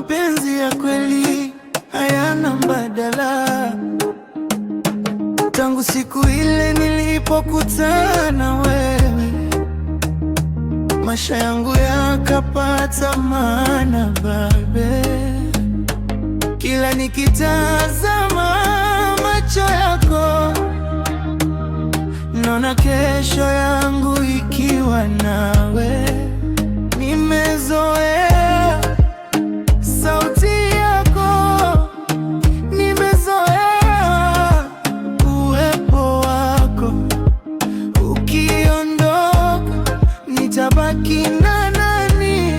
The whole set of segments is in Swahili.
mapenzi ya kweli hayana mbadala. Tangu siku ile nilipokutana wewe, maisha yangu yakapata maana babe. Kila nikitazama macho yako, naona kesho yangu ikiwa nawe. Nimezoea sauti yako, nimezoea uwepo wako. Ukiondoka nitabaki na nani?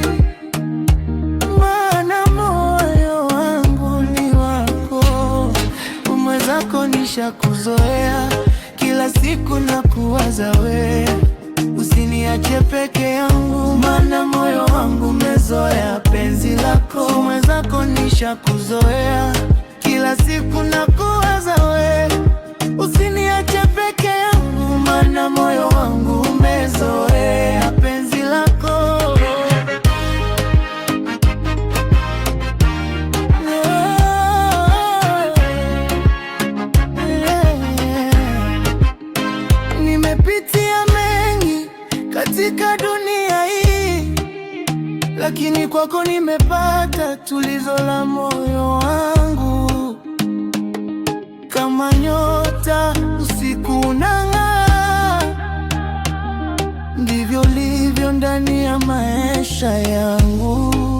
Maana moyo wangu ni wako. Mwenzako nishakuzoea, kila siku na kuwaza we. Usiniache peke yangu, maana moyo wangu umezoea penzi lako. Mwenzako nishakuzoea, kila siku na kuwaza we. Usiniache peke yangu, maana moyo wangu umezoea penzi lako. Nimepitia mengi katika dunia hii, lakini kwako nimepata tulizo la moyo wangu. Kama nyota usiku unang'aa, ndivyo ulivyo ndani ya maisha yangu.